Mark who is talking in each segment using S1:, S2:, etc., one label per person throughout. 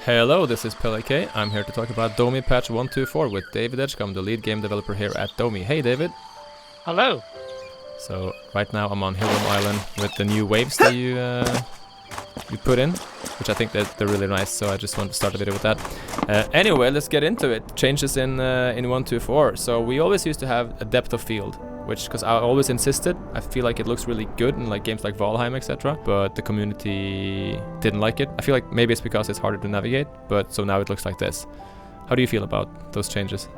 S1: Hello, this is PelleK. I'm here to talk about Domi patch 1.2.4 with David Edgecombe, the lead game developer here at Domi. Hey David.
S2: Hello.
S1: So right now I'm on Hillrum Island with the new waves that you put in, which I think that they're really nice, so I just want to start a video with that. Anyway, let's get into it. Changes in 1.2.4. So we always used to have a depth of field, which, because I always insisted, I feel like it looks really good in like games like Valheim, etc. But the community didn't like it. I feel like maybe it's because it's harder to navigate, but so now it looks like this. How do you feel about those changes?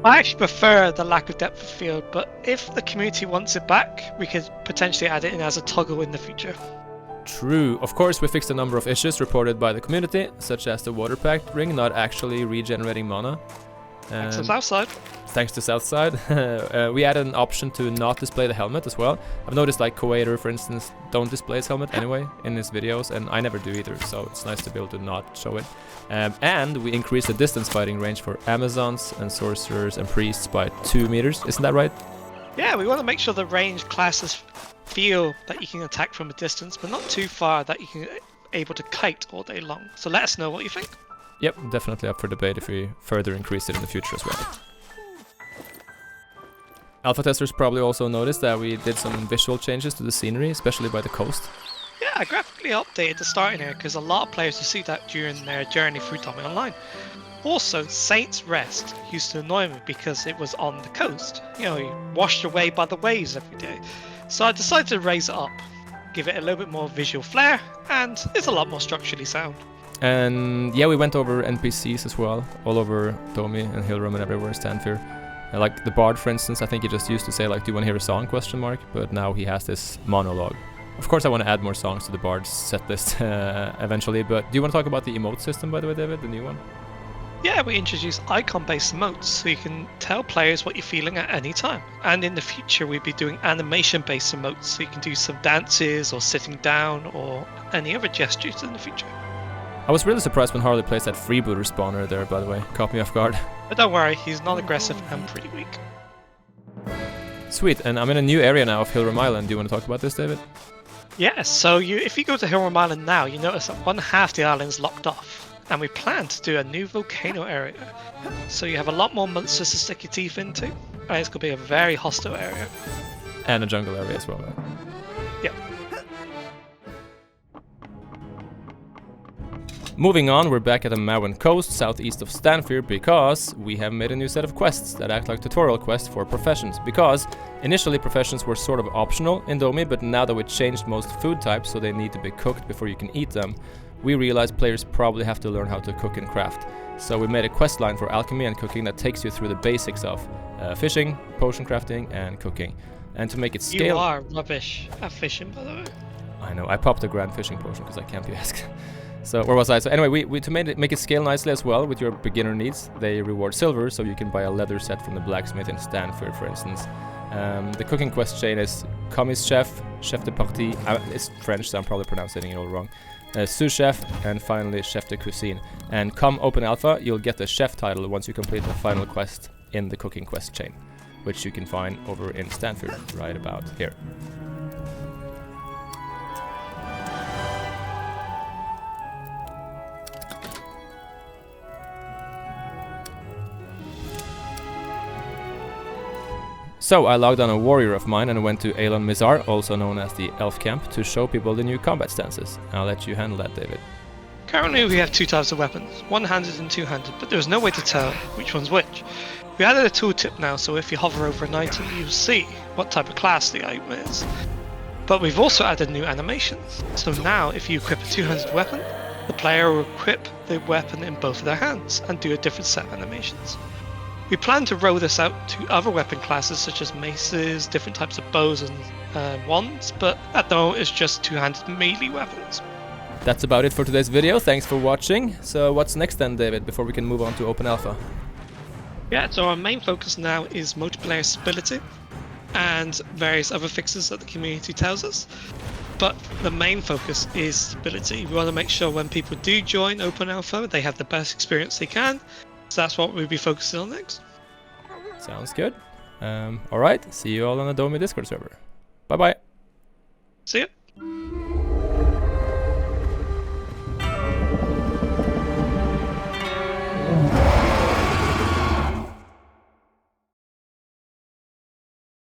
S2: I actually prefer the lack of depth of field, but if the community wants it back, we could potentially add it in as a toggle in the future.
S1: True. Of course, we fixed a number of issues reported by the community, such as the water pact ring not actually regenerating mana.
S2: Thanks to Southside.
S1: Thanks to Southside. We added an option to not display the helmet as well. I've noticed like Coator, for instance, don't display his helmet anyway in his videos, and I never do either, so it's nice to be able to not show it. And we increased the distance fighting range for Amazons and Sorcerers and Priests by 2 meters. Isn't that right?
S2: Yeah, we want to make sure the range classes feel that you can attack from a distance, but not too far that you can able to kite all day long. So let us know what you think.
S1: Yep, definitely up for debate if we further increase it in the future as well. Alpha testers probably also noticed that we did some visual changes to the scenery, especially by the coast.
S2: Yeah, I graphically updated the starting area because a lot of players received that during their journey through Domi Online. Also, Saints Rest used to annoy me because it was on the coast. You know, you washed away by the waves every day. So I decided to raise it up, give it a little bit more visual flair, and it's a lot more structurally sound.
S1: And yeah, we went over NPCs as well, all over Domi and Hillrum and everywhere, Stanfir. Like the Bard, for instance, I think he just used to say like, do you want to hear a song, ? But now he has this monologue. Of course I want to add more songs to the Bard's set list eventually, but do you want to talk about the emote system, by the way, David, the new one?
S2: Yeah, we introduced icon-based emotes, so you can tell players what you're feeling at any time. And in the future, we'll be doing animation-based emotes, so you can do some dances or sitting down or any other gestures in the future.
S1: I was really surprised when Harley placed that freebooter spawner there, by the way. Caught me off guard.
S2: But don't worry, he's not aggressive and pretty weak.
S1: Sweet, and I'm in a new area now of Hillrum Island. Do you want to talk about this, David?
S2: Yeah, so if you go to Hillrum Island now, you notice that one half the island is locked off. And we plan to do a new volcano area. So you have a lot more monsters to stick your teeth into. And it's going to be a very hostile area.
S1: And a jungle area as well, right?
S2: Yep.
S1: Moving on, we're back at the Mauen coast, southeast of Stanfir, because we have made a new set of quests that act like tutorial quests for professions. Because initially professions were sort of optional in Domi, but now that we changed most food types so they need to be cooked before you can eat them, we realized players probably have to learn how to cook and craft. So we made a quest line for alchemy and cooking that takes you through the basics of fishing, potion crafting, and cooking. And to make it scale...
S2: You are rubbish at fishing, by the way.
S1: I know, I popped a grand fishing potion because I can't be asked. So where was I? So anyway, we to make it scale nicely as well with your beginner needs, they reward silver, so you can buy a leather set from the blacksmith in Stanford, for instance. The cooking quest chain is commis chef, chef de partie, it's French, so I'm probably pronouncing it all wrong. Sous chef, and finally chef de cuisine. And come open alpha, you'll get the chef title once you complete the final quest in the cooking quest chain, which you can find over in Stanford, right about here. So I logged on a warrior of mine and went to Elon Mizar, also known as the Elf Camp, to show people the new combat stances. I'll let you handle that, David.
S2: Currently we have two types of weapons, one-handed and two-handed, but there's no way to tell which one's which. We added a tooltip now, so if you hover over an item, you'll see what type of class the item is. But we've also added new animations. So now if you equip a two-handed weapon, the player will equip the weapon in both of their hands and do a different set of animations. We plan to roll this out to other weapon classes such as maces, different types of bows and wands, but at the moment it's just two-handed melee weapons.
S1: That's about it for today's video. Thanks for watching. So what's next then, David, before we can move on to Open Alpha?
S2: Yeah, so our main focus now is multiplayer stability and various other fixes that the community tells us. But the main focus is stability. We want to make sure when people do join Open Alpha, they have the best experience they can. So that's what we'll be focusing on next.
S1: Sounds good. Alright, see you all on the Domi Discord server. Bye-bye.
S2: See ya.
S3: Building.